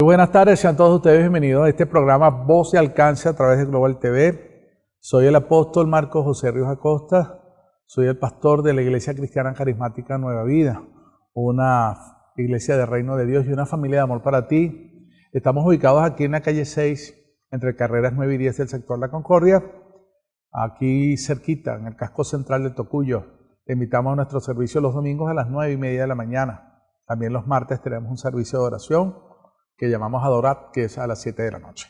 Muy buenas tardes, sean todos ustedes bienvenidos a este programa Voz de Alcance a través de Global TV. Soy el apóstol Marcos José Ríos Acosta, soy el pastor de la Iglesia Cristiana Carismática Nueva Vida, una iglesia de Reino de Dios y una familia de amor para ti. Estamos ubicados aquí en la calle 6, entre carreras 9 y 10 del sector La Concordia, aquí cerquita, en el casco central de Tocuyo. Te invitamos a nuestro servicio los domingos a las 9:30 de la mañana. También los martes tenemos un servicio de oración que llamamos Adorar, que es a las 7 de la noche.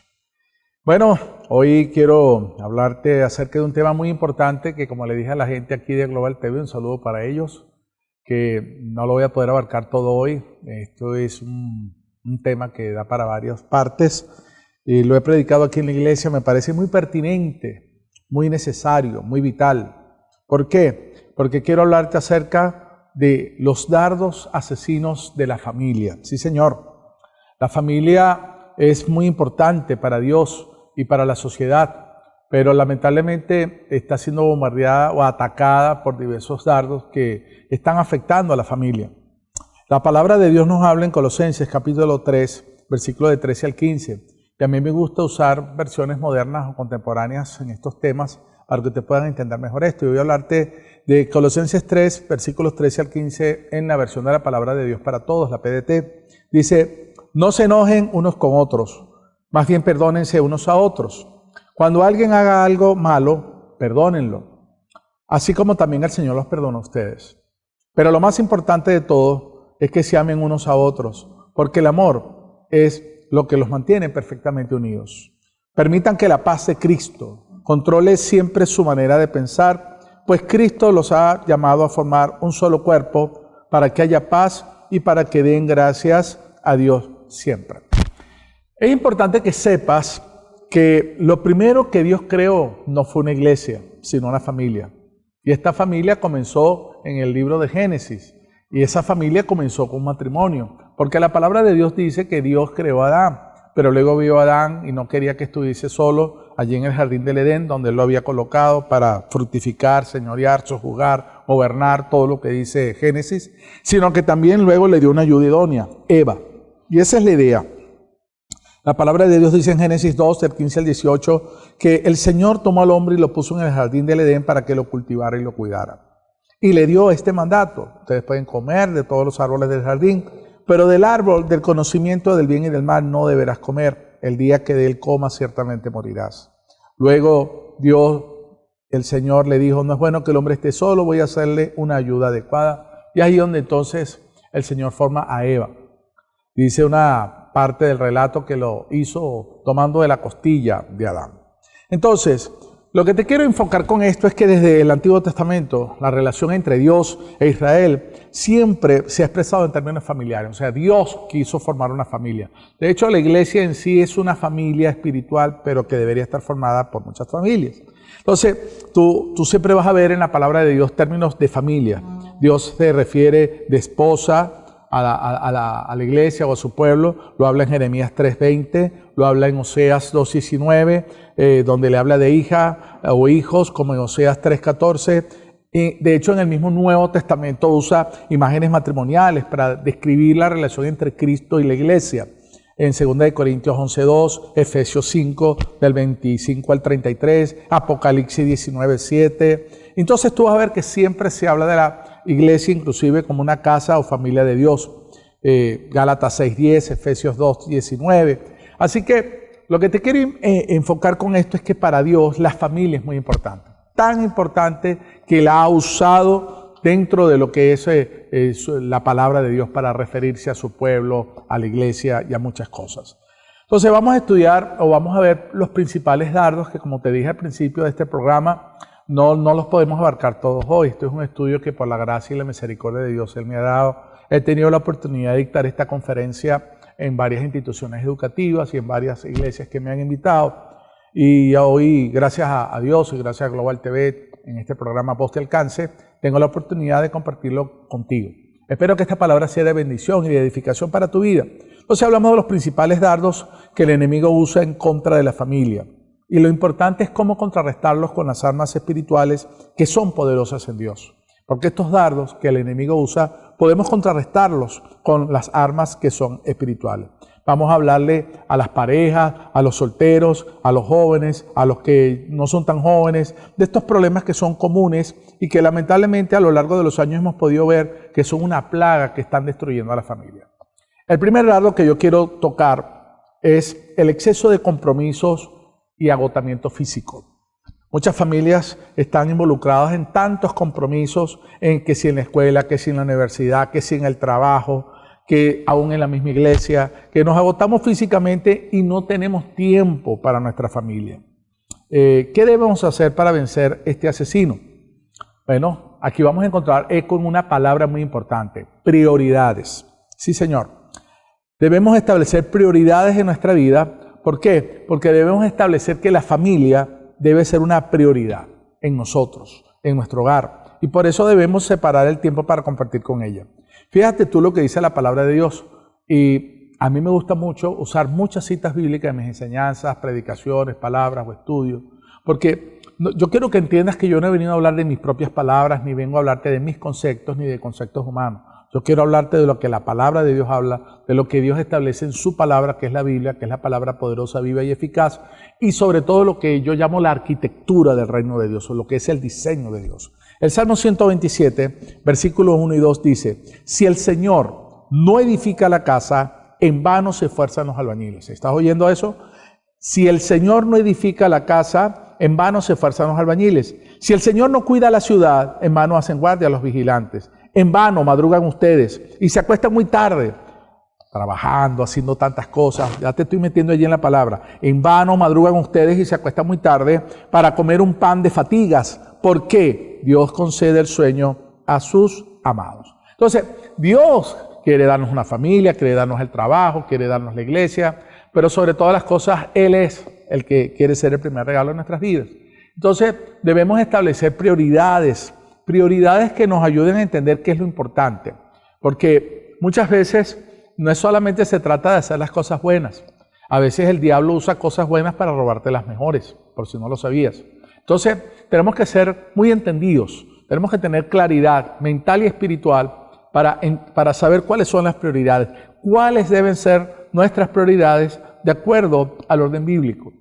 Bueno, hoy quiero hablarte acerca de un tema muy importante que, como le dije a la gente aquí de Global TV, un saludo para ellos, que no lo voy a poder abarcar todo hoy. Esto es un tema que da para varias partes y lo he predicado aquí en la iglesia. Me parece muy pertinente, muy necesario, muy vital. ¿Por qué? Porque quiero hablarte acerca de los dardos asesinos de la familia. Sí, señor. La familia es muy importante para Dios y para la sociedad, pero lamentablemente está siendo bombardeada o atacada por diversos dardos que están afectando a la familia. La palabra de Dios nos habla en Colosenses capítulo 3, versículo de 13 al 15. Y a mí me gusta usar versiones modernas o contemporáneas en estos temas para que te puedan entender mejor esto. Y voy a hablarte de Colosenses 3, versículos 13 al 15 en la versión de la palabra de Dios para todos, la PDT. Dice: no se enojen unos con otros, más bien perdónense unos a otros. Cuando alguien haga algo malo, perdónenlo, así como también el Señor los perdona a ustedes. Pero lo más importante de todo es que se amen unos a otros, porque el amor es lo que los mantiene perfectamente unidos. Permitan que la paz de Cristo controle siempre su manera de pensar, pues Cristo los ha llamado a formar un solo cuerpo para que haya paz y para que den gracias a Dios siempre. Es importante que sepas que lo primero que Dios creó no fue una iglesia, sino una familia. Y esta familia comenzó en el libro de Génesis. Y esa familia comenzó con un matrimonio. Porque la palabra de Dios dice que Dios creó a Adán. Pero luego vio a Adán y no quería que estuviese solo allí en el jardín del Edén, donde él lo había colocado para fructificar, señorear, sojuzgar, gobernar, todo lo que dice Génesis. Sino que también luego le dio una ayuda idónea, Eva. Y esa es la idea. La palabra de Dios dice en Génesis 2, del 15 al 18, que el Señor tomó al hombre y lo puso en el jardín del Edén para que lo cultivara y lo cuidara. Y le dio este mandato: ustedes pueden comer de todos los árboles del jardín, pero del árbol del conocimiento del bien y del mal no deberás comer. El día que de él comas ciertamente morirás. Luego Dios, el Señor, le dijo: no es bueno que el hombre esté solo, voy a hacerle una ayuda adecuada. Y ahí donde entonces el Señor forma a Eva. Dice una parte del relato que lo hizo tomando de la costilla de Adán. Entonces, lo que te quiero enfocar con esto es que desde el Antiguo Testamento la relación entre Dios e Israel siempre se ha expresado en términos familiares. O sea, Dios quiso formar una familia. De hecho, la iglesia en sí es una familia espiritual, pero que debería estar formada por muchas familias. Entonces, tú siempre vas a ver en la palabra de Dios términos de familia. Dios se refiere de esposa a la iglesia o a su pueblo, lo habla en Jeremías 3:20, lo habla en Oseas 2:19, donde le habla de hija o hijos, como en Oseas 3:14. De hecho, en el mismo Nuevo Testamento usa imágenes matrimoniales para describir la relación entre Cristo y la iglesia. En 2 Corintios 11:2, Efesios 5, del 25 al 33, Apocalipsis 19:7. Entonces tú vas a ver que siempre se habla de la iglesia inclusive como una casa o familia de Dios. Gálatas 6:10, Efesios 2:19. Así que lo que te quiero enfocar con esto es que para Dios la familia es muy importante. Tan importante que la ha usado dentro de lo que es la palabra de Dios para referirse a su pueblo, a la iglesia y a muchas cosas. Entonces vamos a estudiar o vamos a ver los principales dardos que, como te dije al principio de este programa, no los podemos abarcar todos hoy. Esto es un estudio que por la gracia y la misericordia de Dios Él me ha dado. He tenido la oportunidad de dictar esta conferencia en varias instituciones educativas y en varias iglesias que me han invitado. Y hoy, gracias a Dios y gracias a Global TV, en este programa Voz de Alcance, tengo la oportunidad de compartirlo contigo. Espero que esta palabra sea de bendición y de edificación para tu vida. Entonces hablamos de los principales dardos que el enemigo usa en contra de la familia. Y lo importante es cómo contrarrestarlos con las armas espirituales que son poderosas en Dios. Porque estos dardos que el enemigo usa, podemos contrarrestarlos con las armas que son espirituales. Vamos a hablarle a las parejas, a los solteros, a los jóvenes, a los que no son tan jóvenes, de estos problemas que son comunes y que lamentablemente a lo largo de los años hemos podido ver que son una plaga que están destruyendo a la familia. El primer lado que yo quiero tocar es el exceso de compromisos y agotamiento físico. Muchas familias están involucradas en tantos compromisos, en que si en la escuela, que si en la universidad, que si en el trabajo, que aún en la misma iglesia, que nos agotamos físicamente y no tenemos tiempo para nuestra familia. ¿Qué debemos hacer para vencer este asesino? Bueno, aquí vamos a encontrar eco en una palabra muy importante: prioridades. Sí, señor. Debemos establecer prioridades en nuestra vida. ¿Por qué? Porque debemos establecer que la familia debe ser una prioridad en nosotros, en nuestro hogar. Y por eso debemos separar el tiempo para compartir con ella. Fíjate tú lo que dice la palabra de Dios. Y a mí me gusta mucho usar muchas citas bíblicas en mis enseñanzas, predicaciones, palabras o estudios. Porque yo quiero que entiendas que yo no he venido a hablar de mis propias palabras, ni vengo a hablarte de mis conceptos, ni de conceptos humanos. Yo quiero hablarte de lo que la palabra de Dios habla, de lo que Dios establece en su palabra, que es la Biblia, que es la palabra poderosa, viva y eficaz, y sobre todo lo que yo llamo la arquitectura del reino de Dios, o lo que es el diseño de Dios. El Salmo 127, versículos 1 y 2 dice: si el Señor no edifica la casa, en vano se esfuerzan los albañiles. ¿Estás oyendo eso? Si el Señor no edifica la casa, en vano se esfuerzan los albañiles. Si el Señor no cuida la ciudad, en vano hacen guardia los vigilantes. En vano madrugan ustedes y se acuestan muy tarde, trabajando, haciendo tantas cosas. Ya te estoy metiendo allí en la palabra. En vano madrugan ustedes y se acuestan muy tarde para comer un pan de fatigas. ¿Por qué? Dios concede el sueño a sus amados. Entonces, Dios quiere darnos una familia, quiere darnos el trabajo, quiere darnos la iglesia, pero sobre todas las cosas, Él es el que quiere ser el primer regalo de nuestras vidas. Entonces, debemos establecer prioridades que nos ayuden a entender qué es lo importante. Porque muchas veces no es solamente se trata de hacer las cosas buenas. A veces el diablo usa cosas buenas para robarte las mejores, por si no lo sabías. Entonces, tenemos que ser muy entendidos, tenemos que tener claridad mental y espiritual para saber cuáles son las prioridades, cuáles deben ser nuestras prioridades de acuerdo al orden bíblico.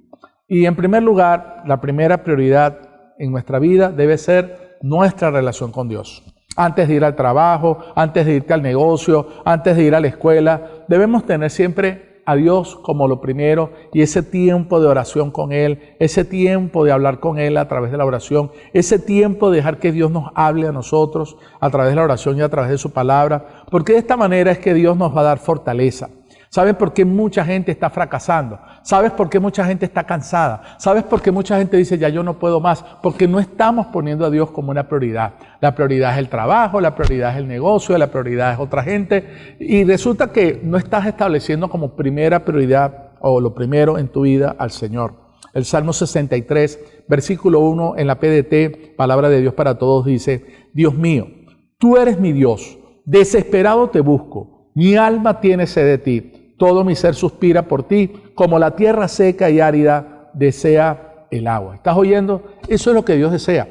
Y en primer lugar, la primera prioridad en nuestra vida debe ser nuestra relación con Dios. Antes de ir al trabajo, antes de irte al negocio, antes de ir a la escuela, debemos tener siempre a Dios como lo primero, y ese tiempo de oración con Él, ese tiempo de hablar con Él a través de la oración, ese tiempo de dejar que Dios nos hable a nosotros a través de la oración y a través de su palabra, porque de esta manera es que Dios nos va a dar fortaleza. ¿Sabes por qué mucha gente está fracasando? ¿Sabes por qué mucha gente está cansada? ¿Sabes por qué mucha gente dice, ya yo no puedo más? Porque no estamos poniendo a Dios como una prioridad. La prioridad es el trabajo, la prioridad es el negocio, la prioridad es otra gente. Y resulta que no estás estableciendo como primera prioridad o lo primero en tu vida al Señor. El Salmo 63, versículo 1 en la PDT, Palabra de Dios para Todos, dice: Dios mío, tú eres mi Dios, desesperado te busco, mi alma tiene sed de ti. Todo mi ser suspira por ti, como la tierra seca y árida desea el agua. ¿Estás oyendo? Eso es lo que Dios desea,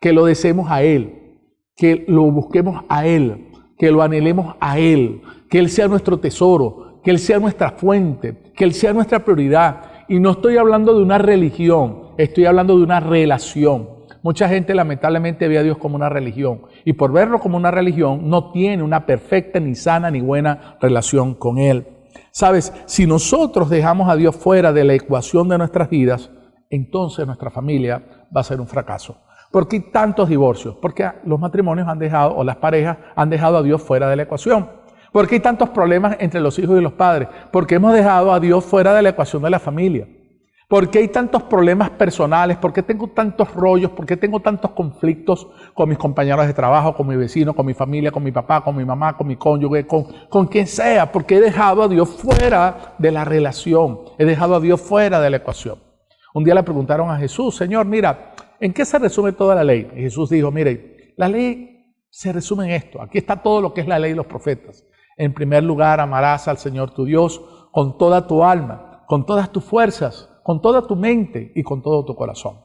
que lo deseemos a Él, que lo busquemos a Él, que lo anhelemos a Él, que Él sea nuestro tesoro, que Él sea nuestra fuente, que Él sea nuestra prioridad. Y no estoy hablando de una religión, estoy hablando de una relación. Mucha gente lamentablemente ve a Dios como una religión, y por verlo como una religión no tiene una perfecta, ni sana, ni buena relación con Él. Sabes, si nosotros dejamos a Dios fuera de la ecuación de nuestras vidas, entonces nuestra familia va a ser un fracaso. ¿Por qué tantos divorcios? Porque los matrimonios han dejado, o las parejas han dejado a Dios fuera de la ecuación. ¿Por qué hay tantos problemas entre los hijos y los padres? Porque hemos dejado a Dios fuera de la ecuación de la familia. ¿Por qué hay tantos problemas personales? ¿Por qué tengo tantos rollos? ¿Por qué tengo tantos conflictos con mis compañeros de trabajo, con mi vecino, con mi familia, con mi papá, con mi mamá, con mi cónyuge, con quien sea? Porque he dejado a Dios fuera de la relación. He dejado a Dios fuera de la ecuación. Un día le preguntaron a Jesús: Señor, mira, ¿en qué se resume toda la ley? Y Jesús dijo: mire, la ley se resume en esto. Aquí está todo lo que es la ley y los profetas. En primer lugar, amarás al Señor tu Dios con toda tu alma, con todas tus fuerzas, con toda tu mente y con todo tu corazón.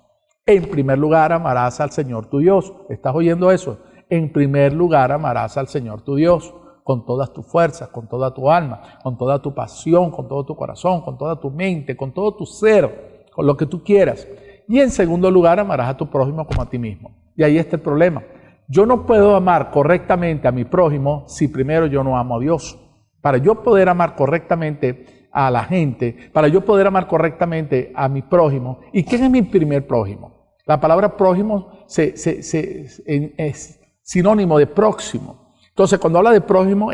En primer lugar, amarás al Señor tu Dios. ¿Estás oyendo eso? En primer lugar, amarás al Señor tu Dios con todas tus fuerzas, con toda tu alma, con toda tu pasión, con todo tu corazón, con toda tu mente, con todo tu ser, con lo que tú quieras. Y en segundo lugar, amarás a tu prójimo como a ti mismo. Y ahí está el problema. Yo no puedo amar correctamente a mi prójimo si primero yo no amo a Dios. Para yo poder amar correctamente a la gente, para yo poder amar correctamente a mi prójimo. ¿Y quién es mi primer prójimo? La palabra prójimo es sinónimo de próximo. Entonces, cuando habla de prójimo,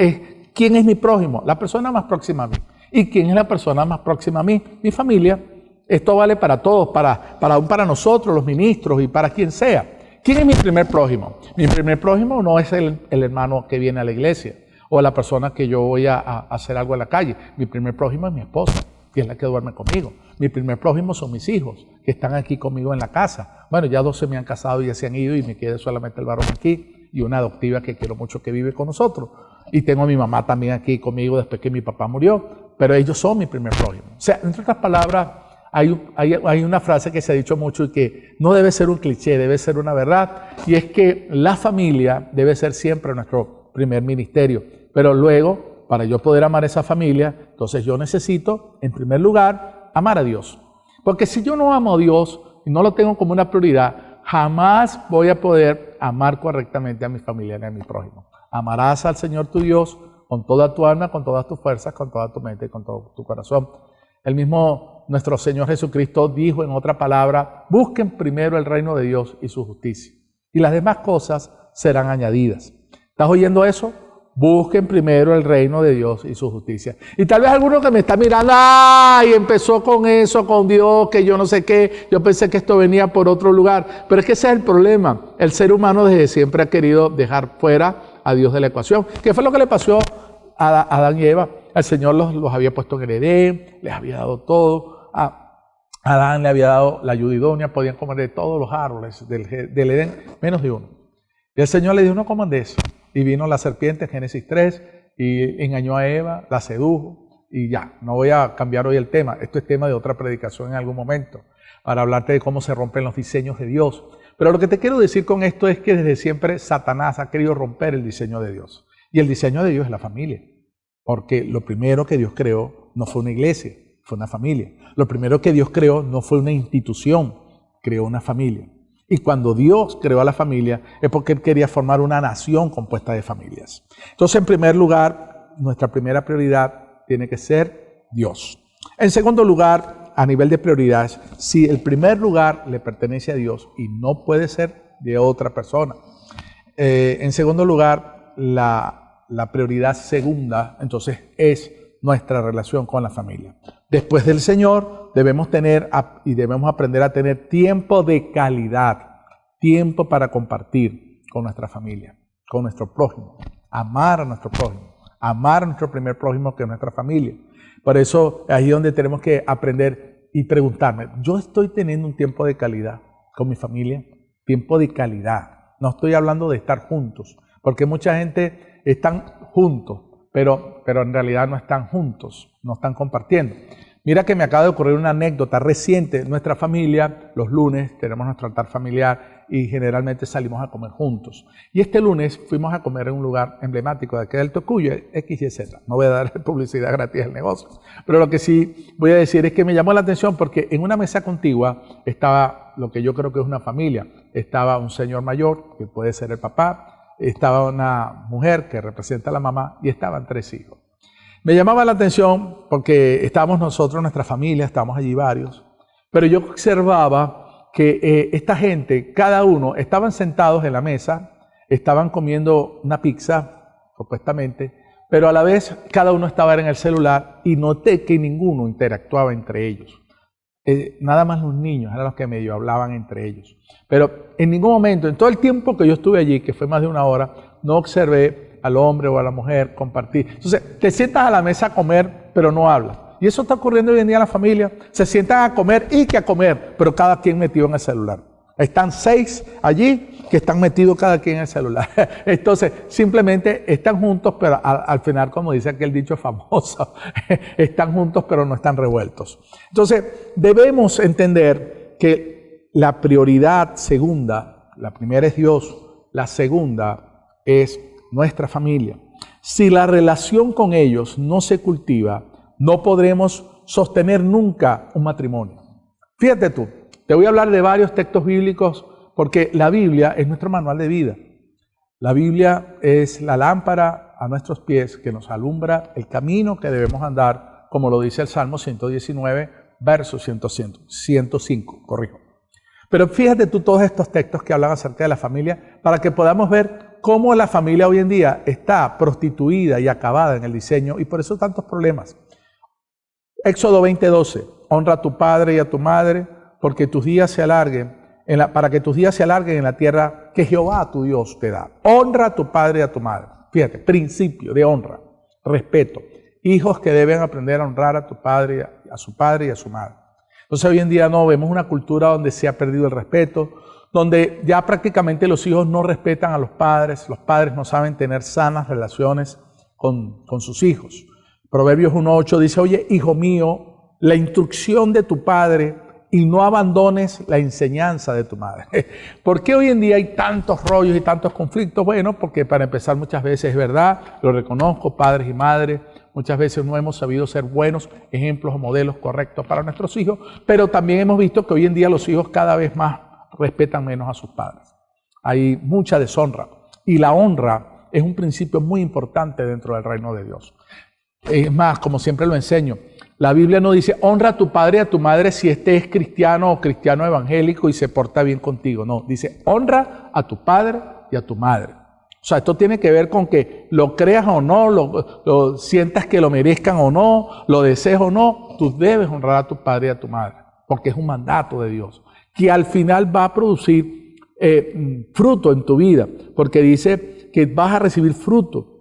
¿quién es mi prójimo? La persona más próxima a mí. ¿Y quién es la persona más próxima a mí? Mi familia. Esto vale para todos, para nosotros, los ministros y para quien sea. ¿Quién es mi primer prójimo? Mi primer prójimo no es el hermano que viene a la iglesia o la persona que yo voy a hacer algo en la calle. Mi primer prójimo es mi esposa, que es la que duerme conmigo. Mi primer prójimo son mis hijos, que están aquí conmigo en la casa. Bueno, ya 2 se me han casado y ya se han ido y me queda solamente el varón aquí y una adoptiva que quiero mucho que vive con nosotros. Y tengo a mi mamá también aquí conmigo después que mi papá murió, pero ellos son mi primer prójimo. O sea, entre otras palabras, hay una frase que se ha dicho mucho y que no debe ser un cliché, debe ser una verdad, y es que la familia debe ser siempre nuestro primer ministerio. Pero luego, para yo poder amar a esa familia, entonces yo necesito, en primer lugar, amar a Dios. Porque si yo no amo a Dios y no lo tengo como una prioridad, jamás voy a poder amar correctamente a mi familia ni a mi prójimo. Amarás al Señor tu Dios con toda tu alma, con todas tus fuerzas, con toda tu mente y con todo tu corazón. El mismo nuestro Señor Jesucristo dijo en otra palabra, busquen primero el reino de Dios y su justicia, y las demás cosas serán añadidas. ¿Estás oyendo eso? Busquen primero el reino de Dios y su justicia. Y tal vez alguno que me está mirando, ¡ay! Empezó con eso, con Dios, que yo no sé qué, yo pensé que esto venía por otro lugar. Pero es que ese es el problema. El ser humano desde siempre ha querido dejar fuera a Dios de la ecuación. ¿Qué fue lo que le pasó a Adán y Eva? El Señor los había puesto en el Edén, les había dado todo. A Adán le había dado la ayuda idónea, podían comer de todos los árboles del Edén, menos de uno. Y el Señor le dijo, no coman de eso. Y vino la serpiente en Génesis 3 y engañó a Eva, la sedujo y ya. No voy a cambiar hoy el tema. Esto es tema de otra predicación en algún momento, para hablarte de cómo se rompen los diseños de Dios. Pero lo que te quiero decir con esto es que desde siempre Satanás ha querido romper el diseño de Dios. Y el diseño de Dios es la familia. Porque lo primero que Dios creó no fue una iglesia, fue una familia. Lo primero que Dios creó no fue una institución, creó una familia. Y cuando Dios creó a la familia es porque Él quería formar una nación compuesta de familias. Entonces, en primer lugar, nuestra primera prioridad tiene que ser Dios. En segundo lugar, a nivel de prioridades, si el primer lugar le pertenece a Dios y no puede ser de otra persona. En segundo lugar, la prioridad segunda, entonces, es nuestra relación con la familia. Después del Señor, debemos aprender a tener tiempo de calidad, tiempo para compartir con nuestra familia, con nuestro prójimo, amar a nuestro prójimo, amar a nuestro primer prójimo que es nuestra familia. Por eso, ahí es donde tenemos que aprender y preguntarme, ¿yo estoy teniendo un tiempo de calidad con mi familia? Tiempo de calidad. No estoy hablando de estar juntos, porque mucha gente están juntos, pero en realidad no están juntos, no están compartiendo. Mira que me acaba de ocurrir una anécdota reciente. Nuestra familia, los lunes, tenemos nuestro altar familiar y generalmente salimos a comer juntos. Y este lunes fuimos a comer en un lugar emblemático de aquí del Tocuyo, XYZ. No voy a dar publicidad gratis al negocio. Pero lo que sí voy a decir es que me llamó la atención porque en una mesa contigua estaba lo que yo creo que es una familia. Estaba un señor mayor, que puede ser el papá, estaba una mujer que representa a la mamá y estaban 3 hijos. Me llamaba la atención porque estábamos nosotros, nuestra familia, estábamos allí varios, pero yo observaba que esta gente, cada uno, estaban sentados en la mesa, estaban comiendo una pizza, supuestamente, pero a la vez cada uno estaba en el celular y noté que ninguno interactuaba entre ellos. Nada más los niños eran los que medio hablaban entre ellos. Pero en ningún momento, en todo el tiempo que yo estuve allí, que fue más de 1 hora, no observé al hombre o a la mujer compartir. Entonces, te sientas a la mesa a comer, pero no hablas. Y eso está ocurriendo hoy en día en la familia. Se sientan a comer y que a comer, pero cada quien metido en el celular. Están 6 allí que están metidos cada quien en el celular. Entonces, simplemente están juntos, pero al final, como dice aquel dicho famoso, están juntos, pero no están revueltos. Entonces, debemos entender que la prioridad segunda, la primera es Dios, la segunda es nuestra familia. Si la relación con ellos no se cultiva, no podremos sostener nunca un matrimonio. Fíjate tú, te voy a hablar de varios textos bíblicos porque la Biblia es nuestro manual de vida. La Biblia es la lámpara a nuestros pies que nos alumbra el camino que debemos andar, como lo dice el Salmo 119, verso 105, corrijo. Pero fíjate tú todos estos textos que hablan acerca de la familia para que podamos ver cómo la familia hoy en día está prostituida y acabada en el diseño y por eso tantos problemas. Éxodo 20:12, honra a tu padre y a tu madre porque tus días se alarguen, para que tus días se alarguen en la tierra que Jehová tu Dios te da. Honra a tu padre y a tu madre. Fíjate, principio de honra, respeto. Hijos que deben aprender a honrar a tu padre, a su padre y a su madre. Entonces hoy en día no, vemos una cultura donde se ha perdido el respeto, donde ya prácticamente los hijos no respetan a los padres no saben tener sanas relaciones con sus hijos. Proverbios 1:8 dice, oye, hijo mío, la instrucción de tu padre y no abandones la enseñanza de tu madre. ¿Por qué hoy en día hay tantos rollos y tantos conflictos? Bueno, porque para empezar muchas veces es verdad, lo reconozco, padres y madres, muchas veces no hemos sabido ser buenos ejemplos o modelos correctos para nuestros hijos, pero también hemos visto que hoy en día los hijos cada vez más respetan menos a sus padres. Hay mucha deshonra y la honra es un principio muy importante dentro del reino de Dios. Es más, como siempre lo enseño, la Biblia no dice honra a tu padre y a tu madre si este es cristiano o cristiano evangélico y se porta bien contigo. No, dice honra a tu padre y a tu madre. O sea, esto tiene que ver con que lo creas o no, lo sientas que lo merezcan o no, lo desees o no, tú debes honrar a tu padre y a tu madre, porque es un mandato de Dios, que al final va a producir fruto en tu vida, porque dice que vas a recibir fruto.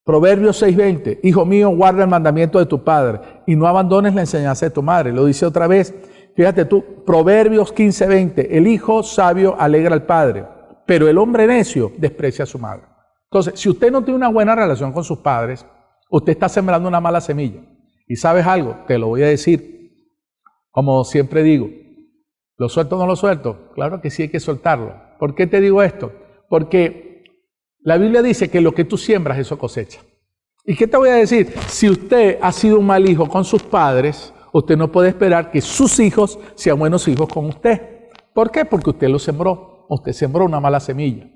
Proverbios 6:20, hijo mío, guarda el mandamiento de tu padre y no abandones la enseñanza de tu madre. Lo dice otra vez, fíjate tú, Proverbios 15:20, el hijo sabio alegra al padre, pero el hombre necio desprecia a su madre. Entonces, si usted no tiene una buena relación con sus padres, usted está sembrando una mala semilla. Y ¿sabes algo? Te lo voy a decir, como siempre digo, ¿lo suelto o no lo suelto? Claro que sí hay que soltarlo. ¿Por qué te digo esto? Porque la Biblia dice que lo que tú siembras, eso cosecha. ¿Y qué te voy a decir? Si usted ha sido un mal hijo con sus padres, usted no puede esperar que sus hijos sean buenos hijos con usted. ¿Por qué? Porque usted lo sembró. Usted sembró una mala semilla.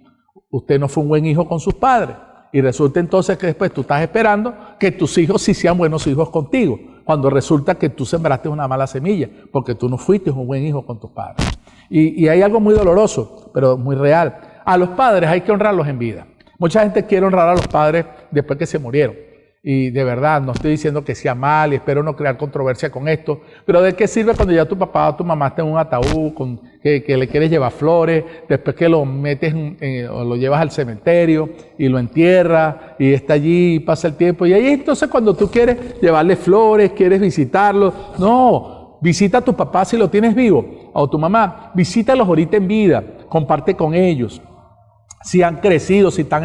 Usted no fue un buen hijo con sus padres. Y resulta entonces que después tú estás esperando que tus hijos sí sean buenos hijos contigo. Cuando resulta que tú sembraste una mala semilla, porque tú no fuiste un buen hijo con tus padres. Y hay algo muy doloroso, pero muy real. A los padres hay que honrarlos en vida. Mucha gente quiere honrar a los padres después que se murieron. Y de verdad, no estoy diciendo que sea mal y espero no crear controversia con esto, pero ¿de qué sirve cuando ya tu papá o tu mamá está en un ataúd, que le quieres llevar flores, después que lo metes o lo llevas al cementerio y lo entierras y está allí y pasa el tiempo? Y ahí entonces cuando tú quieres llevarle flores, quieres visitarlo, no, visita a tu papá si lo tienes vivo, o tu mamá, visítalos ahorita en vida, comparte con ellos. Si han crecido, si están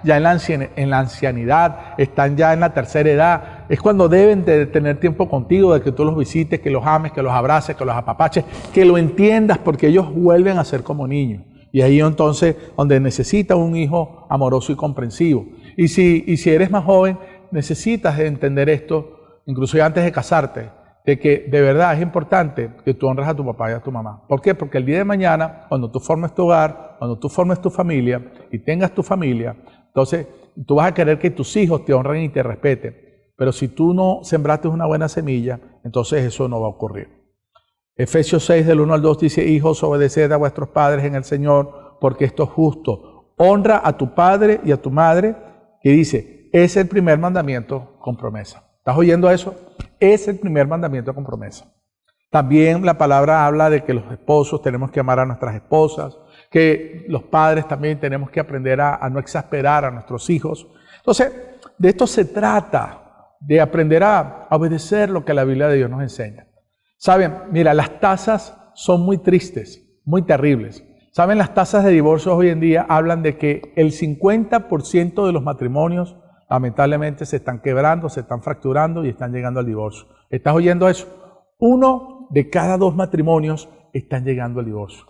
ya en la ancianidad, están ya en la tercera edad, es cuando deben de tener tiempo contigo, de que tú los visites, que los ames, que los abraces, que los apapaches, que lo entiendas, porque ellos vuelven a ser como niños. Y ahí entonces donde necesitas un hijo amoroso y comprensivo. Y si eres más joven, necesitas entender esto, incluso antes de casarte, de que de verdad es importante que tú honres a tu papá y a tu mamá. ¿Por qué? Porque el día de mañana, cuando tú formes tu hogar, cuando tú formes tu familia y tengas tu familia, entonces tú vas a querer que tus hijos te honren y te respeten. Pero si tú no sembraste una buena semilla, entonces eso no va a ocurrir. Efesios 6, del 1 al 2 dice, hijos, obedeced a vuestros padres en el Señor, porque esto es justo. Honra a tu padre y a tu madre, que dice, es el primer mandamiento con promesa. ¿Estás oyendo eso? Es el primer mandamiento con promesa. También la palabra habla de que los esposos tenemos que amar a nuestras esposas, que los padres también tenemos que aprender a no exasperar a nuestros hijos. Entonces, de esto se trata, de aprender a obedecer lo que la Biblia de Dios nos enseña. Saben, mira, las tasas son muy tristes, muy terribles. Saben, las tasas de divorcio hoy en día hablan de que el 50% de los matrimonios lamentablemente se están quebrando, se están fracturando y están llegando al divorcio. ¿Estás oyendo eso? 1 de cada 2 matrimonios están llegando al divorcio.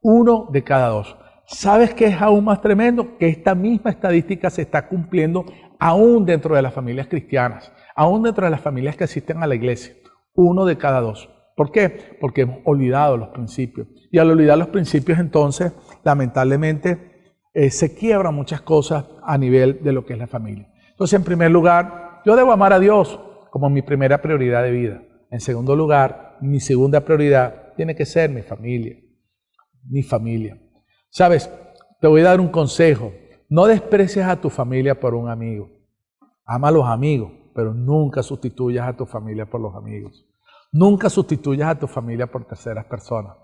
1 de cada 2. ¿Sabes qué es aún más tremendo? Que esta misma estadística se está cumpliendo aún dentro de las familias cristianas, aún dentro de las familias que asisten a la iglesia. 1 de cada 2. ¿Por qué? Porque hemos olvidado los principios. Y al olvidar los principios, entonces, lamentablemente, se quiebran muchas cosas a nivel de lo que es la familia. Entonces, en primer lugar, yo debo amar a Dios como mi primera prioridad de vida. En segundo lugar, mi segunda prioridad tiene que ser mi familia. Mi familia. ¿Sabes? Te voy a dar un consejo. No desprecies a tu familia por un amigo. Ama a los amigos, pero nunca sustituyas a tu familia por los amigos. Nunca sustituyas a tu familia por terceras personas.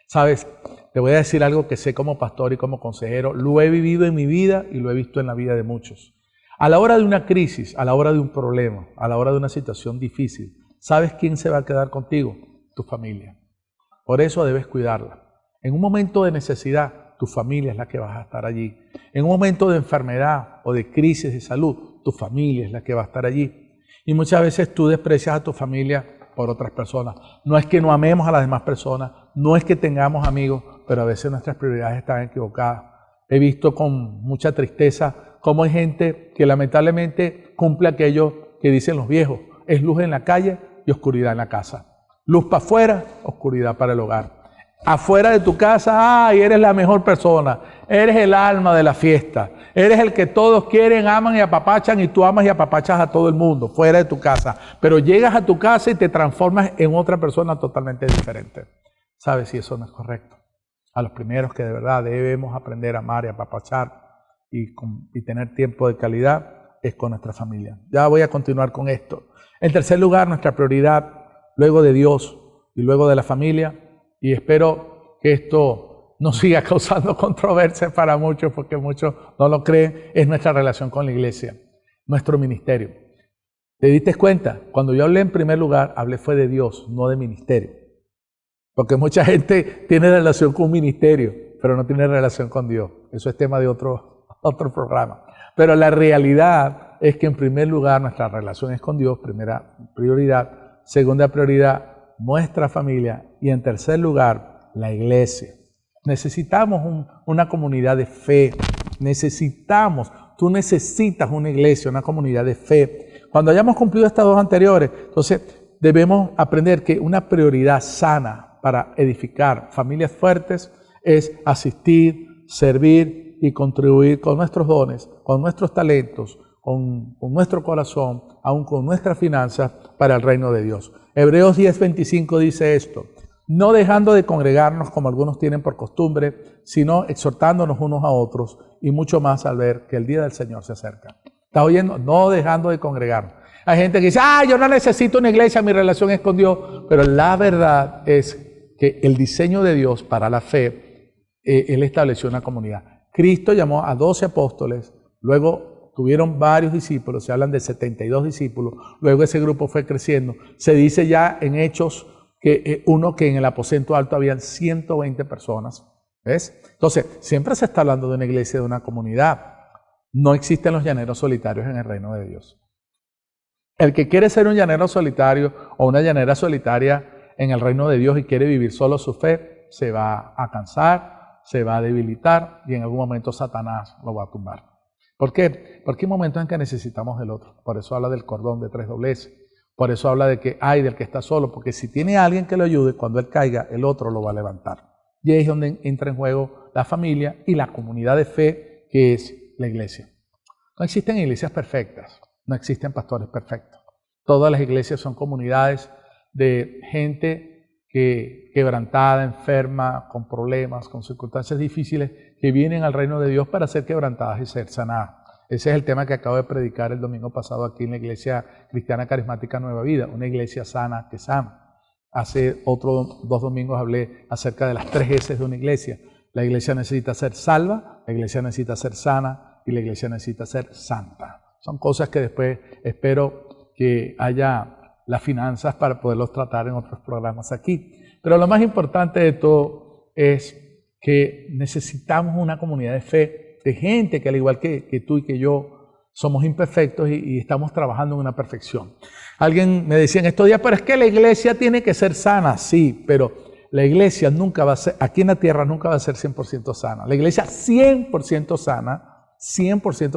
¿Sabes? Te voy a decir algo que sé como pastor y como consejero. Lo he vivido en mi vida y lo he visto en la vida de muchos. A la hora de una crisis, a la hora de un problema, a la hora de una situación difícil, ¿sabes quién se va a quedar contigo? Tu familia. Por eso debes cuidarla. En un momento de necesidad, tu familia es la que va a estar allí. En un momento de enfermedad o de crisis de salud, tu familia es la que va a estar allí. Y muchas veces tú desprecias a tu familia por otras personas. No es que no amemos a las demás personas, no es que tengamos amigos, pero a veces nuestras prioridades están equivocadas. He visto con mucha tristeza cómo hay gente que lamentablemente cumple aquello que dicen los viejos. Es luz en la calle y oscuridad en la casa. Luz para afuera, oscuridad para el hogar. Afuera de tu casa, ¡ay! Eres la mejor persona. Eres el alma de la fiesta. Eres el que todos quieren, aman y apapachan, y tú amas y apapachas a todo el mundo, fuera de tu casa. Pero llegas a tu casa y te transformas en otra persona totalmente diferente. ¿Sabes? Si eso no es correcto. A los primeros que de verdad debemos aprender a amar y apapachar y tener tiempo de calidad es con nuestra familia. Ya voy a continuar con esto. En tercer lugar, nuestra prioridad, luego de Dios y luego de la familia, y espero que esto no siga causando controversia para muchos, porque muchos no lo creen, es nuestra relación con la iglesia, nuestro ministerio. ¿Te diste cuenta? Cuando yo hablé en primer lugar, hablé fue de Dios, no de ministerio. Porque mucha gente tiene relación con un ministerio, pero no tiene relación con Dios. Eso es tema de otro programa. Pero la realidad es que en primer lugar nuestra relación es con Dios, primera prioridad. Segunda prioridad, nuestra familia. Y en tercer lugar, la iglesia. Necesitamos una comunidad de fe. Tú necesitas una iglesia, una comunidad de fe. Cuando hayamos cumplido estas dos anteriores, entonces debemos aprender que una prioridad sana para edificar familias fuertes es asistir, servir y contribuir con nuestros dones, con nuestros talentos, con nuestro corazón, aún con nuestras finanzas para el reino de Dios. Hebreos 10:25 dice esto: no dejando de congregarnos como algunos tienen por costumbre, sino exhortándonos unos a otros, y mucho más al ver que el día del Señor se acerca. ¿Estás oyendo? No dejando de congregarnos. Hay gente que dice, yo no necesito una iglesia, mi relación es con Dios. Pero la verdad es que el diseño de Dios para la fe, Él estableció una comunidad. Cristo llamó a 12 apóstoles, luego tuvieron varios discípulos, se hablan de 72 discípulos, luego ese grupo fue creciendo. Se dice ya en Hechos que en el aposento alto habían 120 personas. ¿Ves? Entonces, siempre se está hablando de una iglesia, de una comunidad. No existen los llaneros solitarios en el reino de Dios. El que quiere ser un llanero solitario o una llanera solitaria en el reino de Dios y quiere vivir solo su fe, se va a cansar, se va a debilitar y en algún momento Satanás lo va a tumbar. ¿Por qué? Porque hay momentos en que necesitamos del otro. Por eso habla del cordón de 3 dobleces. Por eso habla de que hay del que está solo, porque si tiene alguien que lo ayude, cuando él caiga, el otro lo va a levantar. Y ahí es donde entra en juego la familia y la comunidad de fe que es la iglesia. No existen iglesias perfectas, no existen pastores perfectos. Todas las iglesias son comunidades de gente quebrantada, enferma, con problemas, con circunstancias difíciles, que vienen al reino de Dios para ser quebrantadas y ser sanadas. Ese es el tema que acabo de predicar el domingo pasado aquí en la Iglesia Cristiana Carismática Nueva Vida, una iglesia sana que sana. Hace 2 domingos hablé acerca de las 3 S de una iglesia. La iglesia necesita ser salva, la iglesia necesita ser sana y la iglesia necesita ser santa. Son cosas que después espero que haya las finanzas para poderlos tratar en otros programas aquí. Pero lo más importante de todo es que necesitamos una comunidad de fe, de gente que al igual que tú y que yo somos imperfectos y estamos trabajando en una perfección. Alguien me decía en estos días, pero es que la iglesia tiene que ser sana. Sí, pero la iglesia nunca va a ser, aquí en la tierra nunca va a ser 100% sana. La iglesia 100%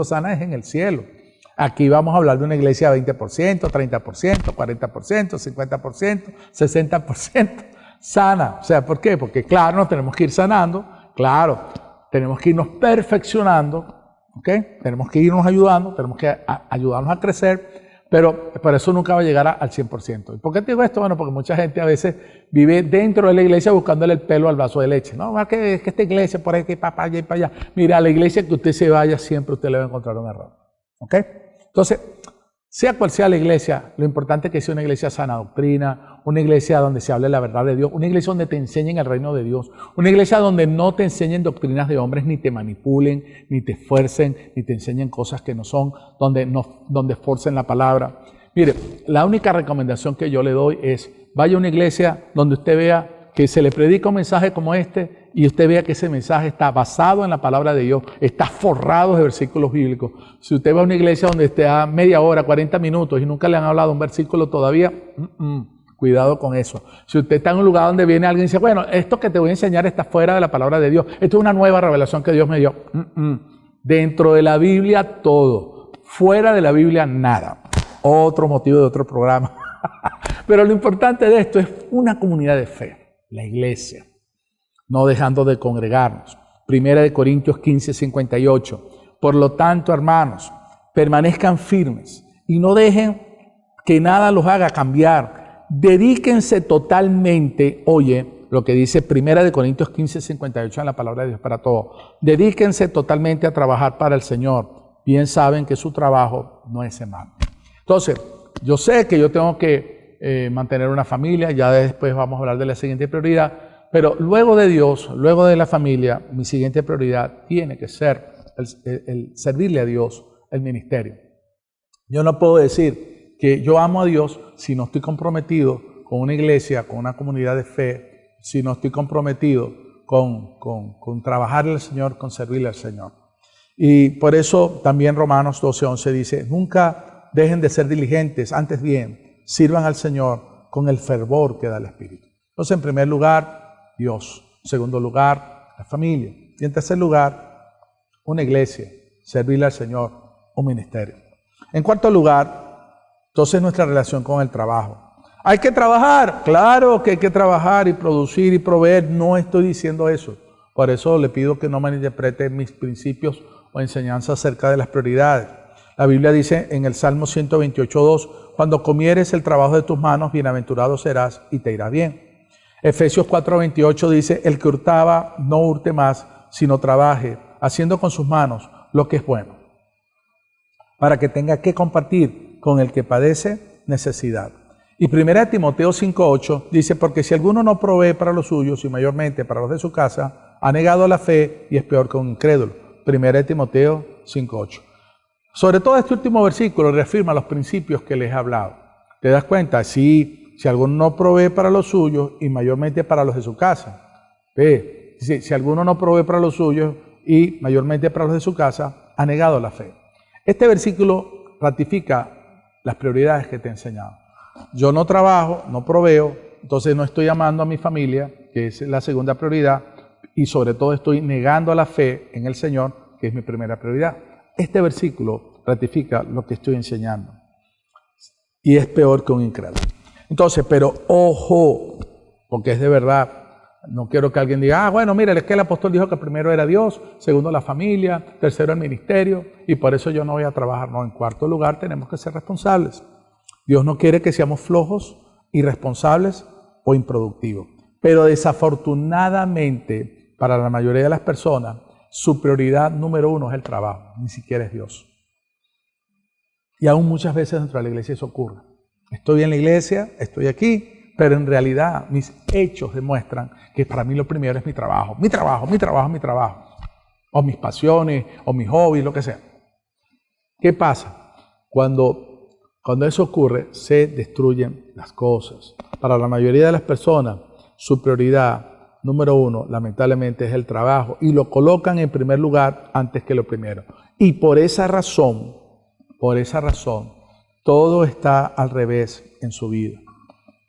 sana es en el cielo. Aquí vamos a hablar de una iglesia de 20%, 30%, 40%, 50%, 60% sana. O sea, ¿por qué? Porque claro, nos tenemos que ir sanando, claro, tenemos que irnos perfeccionando, ¿ok? Tenemos que irnos ayudando, tenemos que ayudarnos a crecer, pero por eso nunca va a llegar al 100%. ¿Y por qué te digo esto? Bueno, porque mucha gente a veces vive dentro de la iglesia buscándole el pelo al vaso de leche. No, es que esta iglesia por ahí, que para allá y para allá. Mira, a la iglesia que usted se vaya, siempre usted le va a encontrar un error. ¿Ok? Entonces, sea cual sea la iglesia, lo importante es que sea una iglesia sana doctrina, una iglesia donde se hable la verdad de Dios, una iglesia donde te enseñen el reino de Dios, una iglesia donde no te enseñen doctrinas de hombres, ni te manipulen, ni te esfuercen, ni te enseñen cosas que no son, donde forcen la palabra. Mire, la única recomendación que yo le doy es, vaya a una iglesia donde usted vea que se le predica un mensaje como este, y usted vea que ese mensaje está basado en la palabra de Dios, está forrado de versículos bíblicos. Si usted va a una iglesia donde esté a media hora, 40 minutos y nunca le han hablado un versículo todavía, cuidado con eso. Si usted está en un lugar donde viene alguien y dice, bueno, esto que te voy a enseñar está fuera de la palabra de Dios, esto es una nueva revelación que Dios me dio. Dentro de la Biblia todo, fuera de la Biblia nada. Otro motivo de otro programa. Pero lo importante de esto es una comunidad de fe, la iglesia. No dejando de congregarnos. 1 Corintios 15, 58. Por lo tanto, hermanos, permanezcan firmes y no dejen que nada los haga cambiar. Dedíquense totalmente, oye, lo que dice 1 Corintios 15, 58 en la palabra de Dios para todos. Dedíquense totalmente a trabajar para el Señor. Bien saben que su trabajo no es en vano. Entonces, yo sé que yo tengo que mantener una familia, ya después vamos a hablar de la siguiente prioridad. Pero luego de Dios, luego de la familia, mi siguiente prioridad tiene que ser el servirle a Dios, el ministerio. Yo no puedo decir que yo amo a Dios si no estoy comprometido con una iglesia, con una comunidad de fe, si no estoy comprometido con trabajarle al Señor, con servirle al Señor. Y por eso también Romanos 12:11 dice, nunca dejen de ser diligentes, antes bien, sirvan al Señor con el fervor que da el Espíritu. Entonces, en primer lugar, Dios. En segundo lugar, la familia. Y en tercer lugar, una iglesia, servirle al Señor, un ministerio. En cuarto lugar, entonces nuestra relación con el trabajo. ¿Hay que trabajar? Claro que hay que trabajar y producir y proveer. No estoy diciendo eso. Por eso le pido que no malinterprete mis principios o enseñanzas acerca de las prioridades. La Biblia dice en el Salmo 128:2, cuando comieres el trabajo de tus manos, bienaventurado serás y te irá bien. Efesios 4:28 dice, el que hurtaba no hurte más, sino trabaje, haciendo con sus manos lo que es bueno, para que tenga que compartir con el que padece necesidad. Y 1 Timoteo 5:8 dice, porque si alguno no provee para los suyos y mayormente para los de su casa, ha negado la fe y es peor que un incrédulo. 1 Timoteo 5:8. Sobre todo este último versículo reafirma los principios que les he hablado. ¿Te das cuenta? Si alguno no provee para los suyos y mayormente para los de su casa. Si alguno no provee para los suyos y mayormente para los de su casa, ha negado la fe. Este versículo ratifica las prioridades que te he enseñado. Yo no trabajo, no proveo, entonces no estoy amando a mi familia, que es la segunda prioridad, y sobre todo estoy negando la fe en el Señor, que es mi primera prioridad. Este versículo ratifica lo que estoy enseñando. Y es peor que un incrédulo. Entonces, pero ojo, porque es de verdad, no quiero que alguien diga, bueno, mira, es que el apóstol dijo que primero era Dios, segundo la familia, tercero el ministerio, y por eso yo no voy a trabajar. No, en cuarto lugar tenemos que ser responsables. Dios no quiere que seamos flojos, irresponsables o improductivos. Pero desafortunadamente, para la mayoría de las personas, su prioridad número uno es el trabajo, ni siquiera es Dios. Y aún muchas veces dentro de la iglesia eso ocurre. Estoy en la iglesia, estoy aquí, pero en realidad mis hechos demuestran que para mí lo primero es mi trabajo. Mi trabajo. O mis pasiones, o mis hobbies, lo que sea. ¿Qué pasa? Cuando eso ocurre, se destruyen las cosas. Para la mayoría de las personas, su prioridad número uno, lamentablemente, es el trabajo. Y lo colocan en primer lugar antes que lo primero. Y por esa razón, todo está al revés en su vida.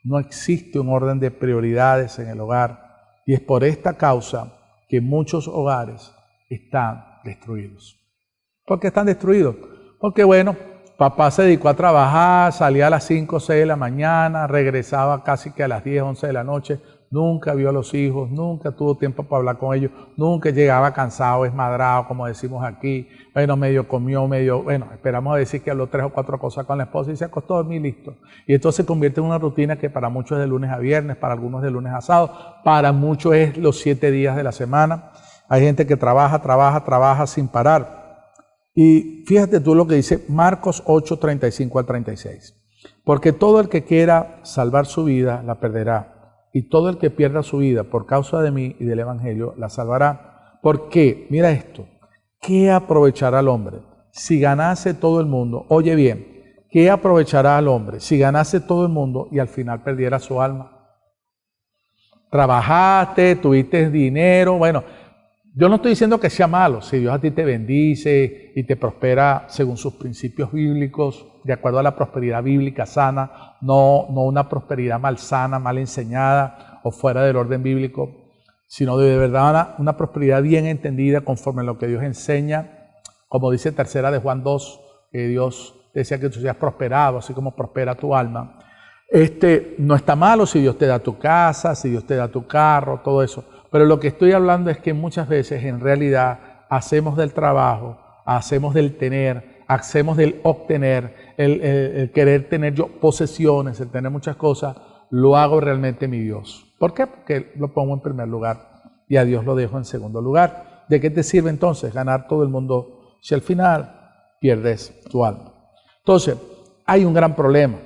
No existe un orden de prioridades en el hogar y es por esta causa que muchos hogares están destruidos. ¿Por qué están destruidos? Porque bueno, papá se dedicó a trabajar, salía a las 5 o 6 de la mañana, regresaba casi que a las 10, 11 de la noche, nunca vio a los hijos, nunca tuvo tiempo para hablar con ellos, nunca llegaba cansado, desmadrado, como decimos aquí, bueno, medio comió, bueno, esperamos a decir que habló 3 o 4 cosas con la esposa y se acostó a dormir, listo. Y entonces se convierte en una rutina que para muchos es de lunes a viernes, para algunos de lunes a sábado, para muchos es los 7 días de la semana. Hay gente que trabaja sin parar. Y fíjate tú lo que dice Marcos 8, 35 al 36. Porque todo el que quiera salvar su vida la perderá. Y todo el que pierda su vida por causa de mí y del Evangelio la salvará. ¿Por qué? Mira esto. ¿Qué aprovechará el hombre si ganase todo el mundo? Oye bien, ¿qué aprovechará el hombre si ganase todo el mundo y al final perdiera su alma? Trabajaste, tuviste dinero, bueno, yo no estoy diciendo que sea malo, si Dios a ti te bendice y te prospera según sus principios bíblicos, de acuerdo a la prosperidad bíblica sana, no una prosperidad malsana, mal enseñada o fuera del orden bíblico, sino de verdad una prosperidad bien entendida conforme a lo que Dios enseña, como dice 3 de Juan 2, que Dios decía que tú seas prosperado, así como prospera tu alma. No está malo si Dios te da tu casa, si Dios te da tu carro, todo eso. Pero lo que estoy hablando es que muchas veces en realidad hacemos del trabajo, hacemos del tener, hacemos del obtener, el querer tener yo posesiones, el tener muchas cosas, lo hago realmente mi Dios. ¿Por qué? Porque lo pongo en primer lugar y a Dios lo dejo en segundo lugar. ¿De qué te sirve entonces ganar todo el mundo si al final pierdes tu alma? Entonces, hay un gran problema.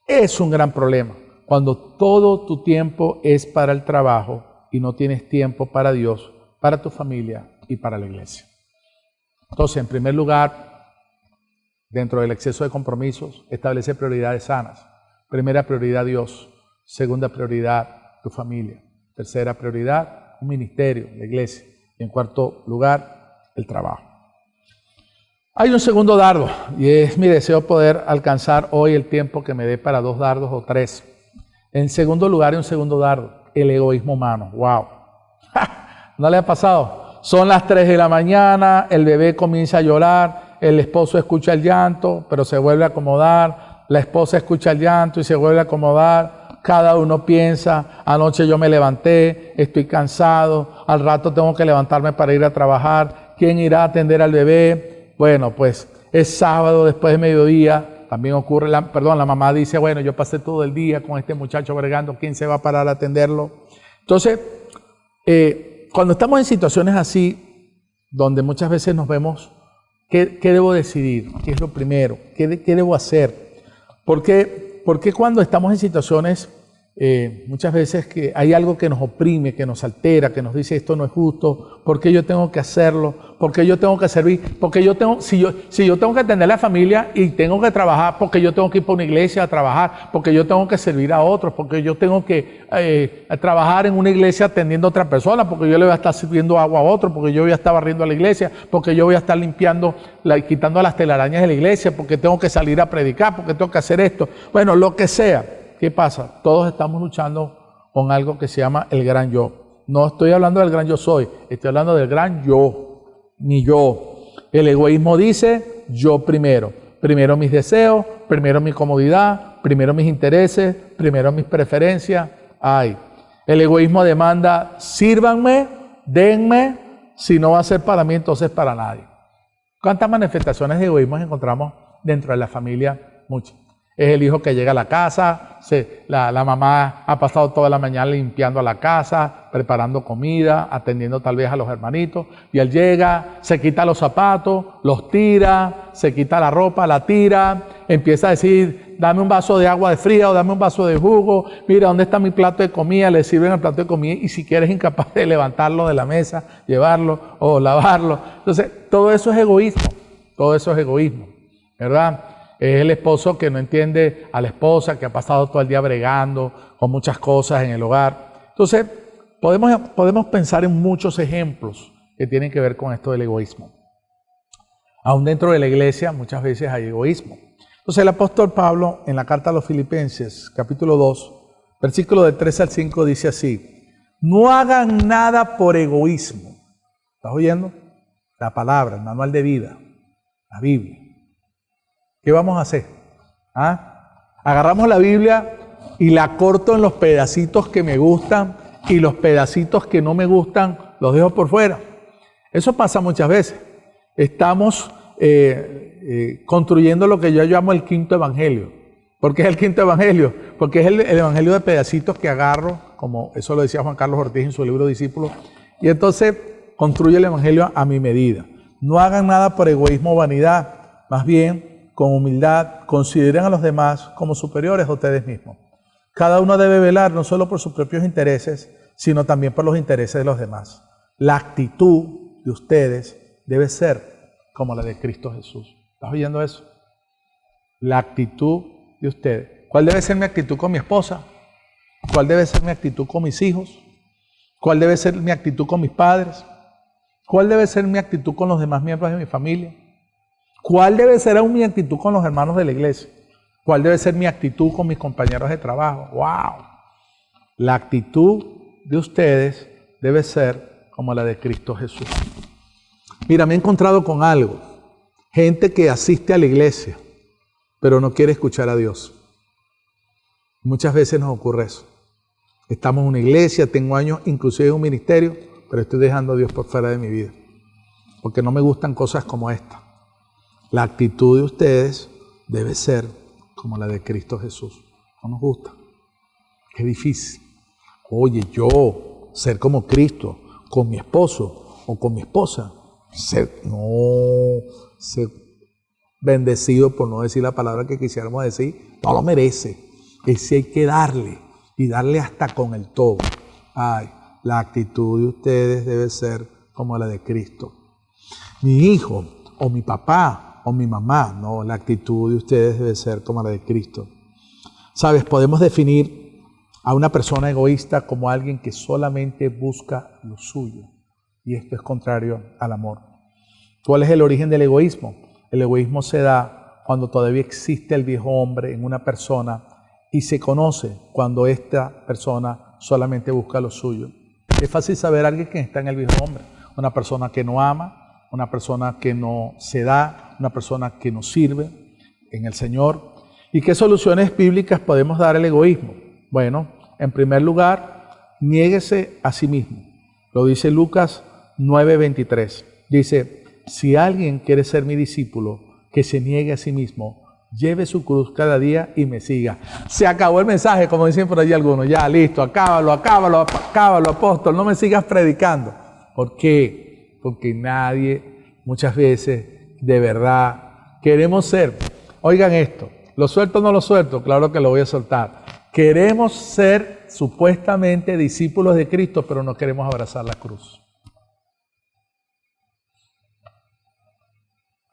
Es un gran problema cuando todo tu tiempo es para el trabajo y no tienes tiempo para Dios, para tu familia y para la iglesia. Entonces, en primer lugar, dentro del exceso de compromisos, establece prioridades sanas. Primera prioridad, Dios. Segunda prioridad, tu familia. Tercera prioridad, un ministerio, la iglesia. Y en cuarto lugar, el trabajo. Hay un segundo dardo y es mi deseo poder alcanzar hoy el tiempo que me dé para 2 dardos o 3. En segundo lugar, hay un segundo dardo. El egoísmo humano. ¡Wow! ¿No le ha pasado? Son las 3 de la mañana, el bebé comienza a llorar, el esposo escucha el llanto, pero se vuelve a acomodar, la esposa escucha el llanto y se vuelve a acomodar, cada uno piensa, anoche yo me levanté, estoy cansado, al rato tengo que levantarme para ir a trabajar, ¿quién irá a atender al bebé? Bueno, pues es sábado después de mediodía. También ocurre, la mamá dice, bueno, yo pasé todo el día con este muchacho bregando, ¿quién se va a parar a atenderlo? Entonces, cuando estamos en situaciones así, donde muchas veces nos vemos, ¿qué debo decidir? ¿Qué es lo primero? ¿Qué debo hacer? Porque cuando estamos en situaciones, muchas veces que hay algo que nos oprime, que nos altera, que nos dice esto no es justo, ¿por qué yo tengo que hacerlo? ¿Por qué yo tengo que servir? Porque si yo tengo que atender a la familia y tengo que trabajar, porque yo tengo que ir para una iglesia a trabajar, porque yo tengo que servir a otros, porque yo tengo que trabajar en una iglesia atendiendo a otra persona, porque yo le voy a estar sirviendo agua a otro, porque yo voy a estar barriendo a la iglesia, porque yo voy a estar limpiando, quitando las telarañas de la iglesia, porque tengo que salir a predicar, porque tengo que hacer esto. Bueno, lo que sea. ¿Qué pasa? Todos estamos luchando con algo que se llama el gran yo. No estoy hablando del gran yo soy, estoy hablando del gran yo, mi yo. El egoísmo dice yo primero. Primero mis deseos, primero mi comodidad, primero mis intereses, primero mis preferencias. Ay, el egoísmo demanda sírvanme, denme, si no va a ser para mí, entonces para nadie. ¿Cuántas manifestaciones de egoísmo encontramos dentro de la familia? Muchas. Es el hijo que llega a la casa, la mamá ha pasado toda la mañana limpiando la casa, preparando comida, atendiendo tal vez a los hermanitos, y él llega, se quita los zapatos, los tira, se quita la ropa, la tira, empieza a decir, dame un vaso de agua de fría o dame un vaso de jugo, mira, ¿dónde está mi plato de comida? Le sirven el plato de comida y si quieres incapaz de levantarlo de la mesa, llevarlo o lavarlo. Entonces, todo eso es egoísmo, ¿verdad? Es el esposo que no entiende a la esposa, que ha pasado todo el día bregando con muchas cosas en el hogar. Entonces, podemos pensar en muchos ejemplos que tienen que ver con esto del egoísmo. Aún dentro de la iglesia muchas veces hay egoísmo. Entonces el apóstol Pablo en la carta a los Filipenses, capítulo 2, Versículo del 3 al 5 dice así: no hagan nada por egoísmo. ¿Estás oyendo? La palabra, el manual de vida, la Biblia. ¿Qué vamos a hacer? Agarramos la Biblia y la corto en los pedacitos que me gustan y los pedacitos que no me gustan los dejo por fuera. Eso pasa muchas veces. Estamos construyendo lo que yo llamo el quinto evangelio. ¿Por qué es el quinto evangelio? Porque es el evangelio de pedacitos que agarro, como eso lo decía Juan Carlos Ortiz en su libro Discípulos, y entonces construye el evangelio a mi medida. No hagan nada por egoísmo o vanidad, más bien con humildad consideren a los demás como superiores a ustedes mismos. Cada uno debe velar no solo por sus propios intereses, sino también por los intereses de los demás. La actitud de ustedes debe ser como la de Cristo Jesús. ¿Estás oyendo eso? La actitud de ustedes. ¿Cuál debe ser mi actitud con mi esposa? ¿Cuál debe ser mi actitud con mis hijos? ¿Cuál debe ser mi actitud con mis padres? ¿Cuál debe ser mi actitud con los demás miembros de mi familia? ¿Cuál debe ser aún mi actitud con los hermanos de la iglesia? ¿Cuál debe ser mi actitud con mis compañeros de trabajo? ¡Wow! La actitud de ustedes debe ser como la de Cristo Jesús. Mira, me he encontrado con algo. Gente que asiste a la iglesia, pero no quiere escuchar a Dios. Muchas veces nos ocurre eso. Estamos en una iglesia, tengo años inclusive en un ministerio, pero estoy dejando a Dios por fuera de mi vida. Porque no me gustan cosas como esta. La actitud de ustedes debe ser como la de Cristo Jesús. No nos gusta. Qué difícil. Oye, yo ser como Cristo, con mi esposo o con mi esposa, ser bendecido, por no decir la palabra que quisiéramos decir, no lo merece. Ese hay que darle, y darle hasta con el todo. Ay, la actitud de ustedes debe ser como la de Cristo. Mi hijo, o mi papá, o mi mamá, no, la actitud de ustedes debe ser como la de Cristo. Sabes, podemos definir a una persona egoísta como alguien que solamente busca lo suyo, y esto es contrario al amor. ¿Cuál es el origen del egoísmo? El egoísmo se da cuando todavía existe el viejo hombre en una persona y se conoce cuando esta persona solamente busca lo suyo. Es fácil saber a alguien que está en el viejo hombre, una persona que no ama, una persona que no se da, una persona que no sirve en el Señor. ¿Y qué soluciones bíblicas podemos dar al egoísmo? Bueno, en primer lugar, niéguese a sí mismo. Lo dice Lucas 9:23. Dice: si alguien quiere ser mi discípulo, que se niegue a sí mismo, lleve su cruz cada día y me siga. Se acabó el mensaje, como dicen por allí algunos. Ya, listo, acábalo, apóstol, no me sigas predicando. ¿Por qué? Porque nadie, muchas veces, de verdad, queremos ser. Oigan esto, ¿lo suelto o no lo suelto? Claro que lo voy a soltar. Queremos ser supuestamente discípulos de Cristo, pero no queremos abrazar la cruz.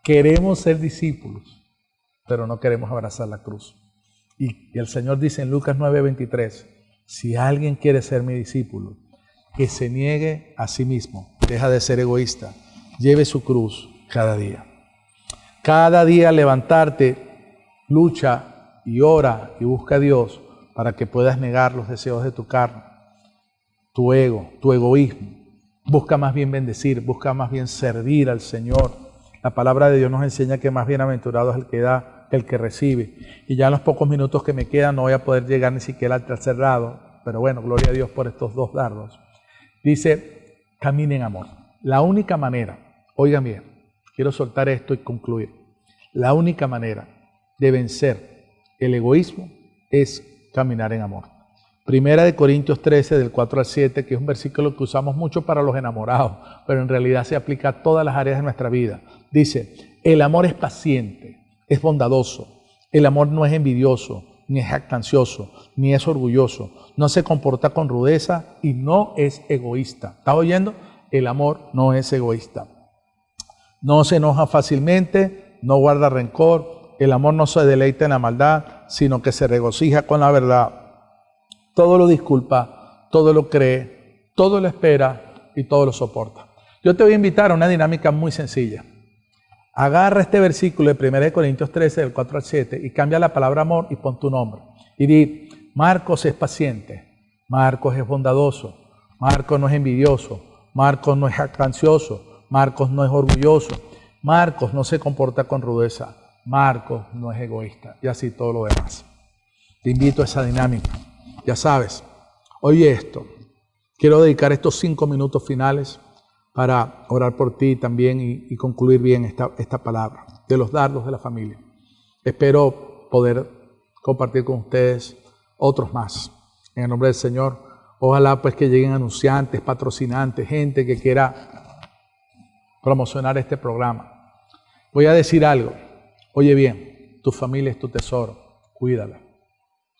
Queremos ser discípulos, pero no queremos abrazar la cruz. Y el Señor dice en Lucas 9:23, si alguien quiere ser mi discípulo, que se niegue a sí mismo, deja de ser egoísta, lleve su cruz cada día. Cada día levantarte, lucha y ora y busca a Dios para que puedas negar los deseos de tu carne, tu ego, tu egoísmo. Busca más bien bendecir, busca más bien servir al Señor. La palabra de Dios nos enseña que más bienaventurado es el que da que el que recibe. Y ya en los pocos minutos que me quedan no voy a poder llegar ni siquiera al tercer grado, pero bueno, gloria a Dios por estos 2 dardos. Dice, camine en amor. La única manera, oigan bien, quiero soltar esto y concluir. La única manera de vencer el egoísmo es caminar en amor. Primera de Corintios 13, del 4 al 7, que es un versículo que usamos mucho para los enamorados, pero en realidad se aplica a todas las áreas de nuestra vida. Dice, el amor es paciente, es bondadoso, el amor no es envidioso, ni es jactancioso, ni es orgulloso, no se comporta con rudeza y no es egoísta. ¿Estás oyendo? El amor no es egoísta. No se enoja fácilmente, no guarda rencor, el amor no se deleita en la maldad, sino que se regocija con la verdad. Todo lo disculpa, todo lo cree, todo lo espera y todo lo soporta. Yo te voy a invitar a una dinámica muy sencilla. Agarra este versículo de 1 Corintios 13, del 4 al 7, y cambia la palabra amor y pon tu nombre. Y di, Marcos es paciente, Marcos es bondadoso, Marcos no es envidioso, Marcos no es jactancioso, Marcos no es orgulloso, Marcos no se comporta con rudeza, Marcos no es egoísta, y así todo lo demás. Te invito a esa dinámica. Ya sabes, oye esto, quiero dedicar estos 5 minutos finales para orar por ti también y concluir bien esta palabra de los dardos de la familia. Espero poder compartir con ustedes otros más. En el nombre del Señor, ojalá pues que lleguen anunciantes, patrocinantes, gente que quiera promocionar este programa. Voy a decir algo. Oye bien, tu familia es tu tesoro, cuídala.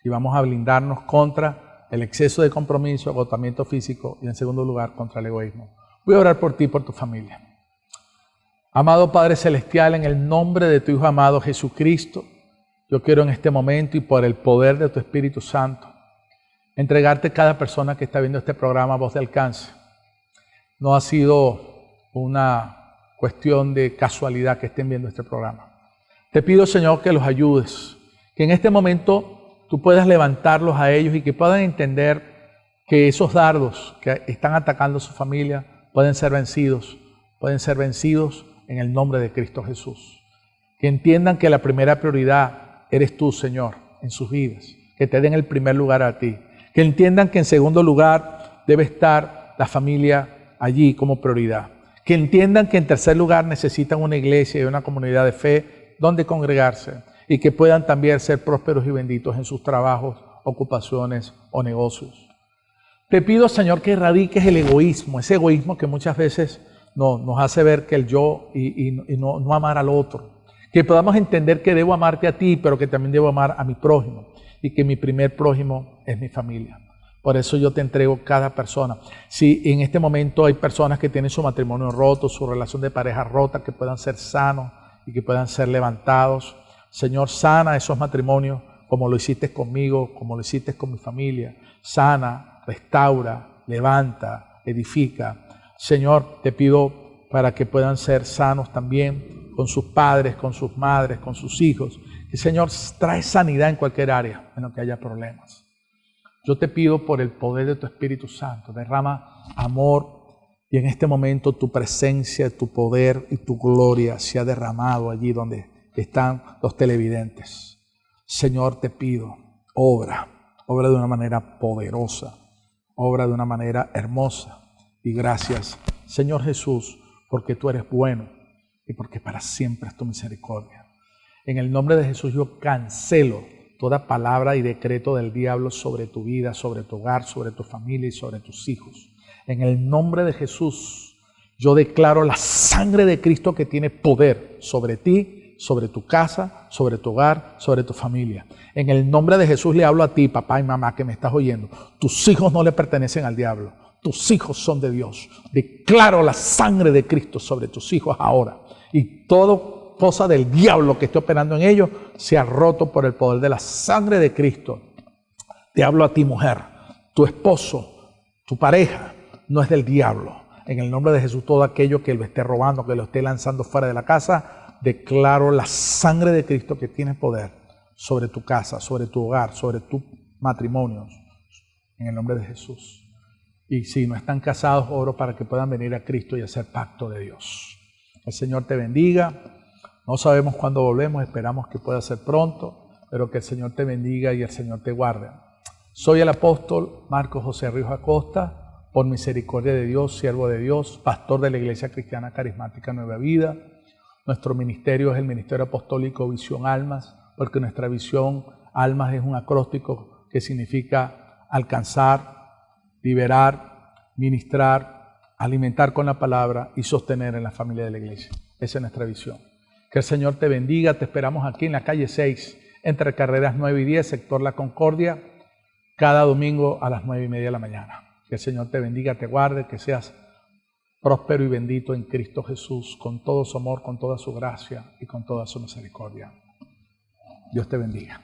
Y vamos a blindarnos contra el exceso de compromiso, agotamiento físico y en segundo lugar contra el egoísmo. Voy a orar por ti y por tu familia. Amado Padre Celestial, en el nombre de tu Hijo amado Jesucristo, yo quiero en este momento y por el poder de tu Espíritu Santo, entregarte cada persona que está viendo este programa Voz de Alcance. No ha sido una cuestión de casualidad que estén viendo este programa. Te pido, Señor, que los ayudes, que en este momento tú puedas levantarlos a ellos y que puedan entender que esos dardos que están atacando a su familia pueden ser vencidos en el nombre de Cristo Jesús. Que entiendan que la primera prioridad eres tú, Señor, en sus vidas. Que te den el primer lugar a ti. Que entiendan que en segundo lugar debe estar la familia allí como prioridad. Que entiendan que en tercer lugar necesitan una iglesia y una comunidad de fe donde congregarse. Y que puedan también ser prósperos y benditos en sus trabajos, ocupaciones o negocios. Te pido, Señor, que erradiques el egoísmo, ese egoísmo que muchas veces nos hace ver que el yo y no amar al otro. Que podamos entender que debo amarte a ti, pero que también debo amar a mi prójimo y que mi primer prójimo es mi familia. Por eso yo te entrego cada persona. Si en este momento hay personas que tienen su matrimonio roto, su relación de pareja rota, que puedan ser sanos y que puedan ser levantados. Señor, sana esos matrimonios como lo hiciste conmigo, como lo hiciste con mi familia. Sana, restaura, levanta, edifica. Señor, te pido para que puedan ser sanos también con sus padres, con sus madres, con sus hijos. Que Señor, trae sanidad en cualquier área en la que haya problemas. Yo te pido por el poder de tu Espíritu Santo, derrama amor y en este momento tu presencia, tu poder y tu gloria se ha derramado allí donde están los televidentes. Señor, te pido, obra de una manera poderosa, obra de una manera hermosa. Y gracias, Señor Jesús, porque tú eres bueno y porque para siempre es tu misericordia. En el nombre de Jesús yo cancelo toda palabra y decreto del diablo sobre tu vida, sobre tu hogar, sobre tu familia y sobre tus hijos. En el nombre de Jesús yo declaro la sangre de Cristo que tiene poder sobre ti, sobre tu casa, sobre tu hogar, sobre tu familia. En el nombre de Jesús le hablo a ti, papá y mamá, que me estás oyendo. Tus hijos no le pertenecen al diablo. Tus hijos son de Dios. Declaro la sangre de Cristo sobre tus hijos ahora. Y todo cosa del diablo que esté operando en ellos se ha roto por el poder de la sangre de Cristo. Te hablo a ti, mujer. Tu esposo, tu pareja, no es del diablo. En el nombre de Jesús, todo aquello que lo esté robando, que lo esté lanzando fuera de la casa, declaro la sangre de Cristo que tiene poder sobre tu casa, sobre tu hogar, sobre tu matrimonio. En el nombre de Jesús. Y si no están casados, oro para que puedan venir a Cristo y hacer pacto de Dios. El Señor te bendiga. No sabemos cuándo volvemos, esperamos que pueda ser pronto, pero que el Señor te bendiga y el Señor te guarde. Soy el apóstol Marcos José Ríos Acosta, por misericordia de Dios, siervo de Dios, pastor de la Iglesia Cristiana Carismática Nueva Vida. Nuestro ministerio es el Ministerio Apostólico Visión Almas, porque nuestra visión Almas es un acróstico que significa alcanzar, liberar, ministrar, alimentar con la palabra y sostener en la familia de la iglesia. Esa es nuestra visión. Que el Señor te bendiga. Te esperamos aquí en la calle 6, entre carreras 9 y 10, sector La Concordia, cada domingo a las 9:30 de la mañana. Que el Señor te bendiga, te guarde, que seas próspero y bendito en Cristo Jesús, con todo su amor, con toda su gracia y con toda su misericordia. Dios te bendiga.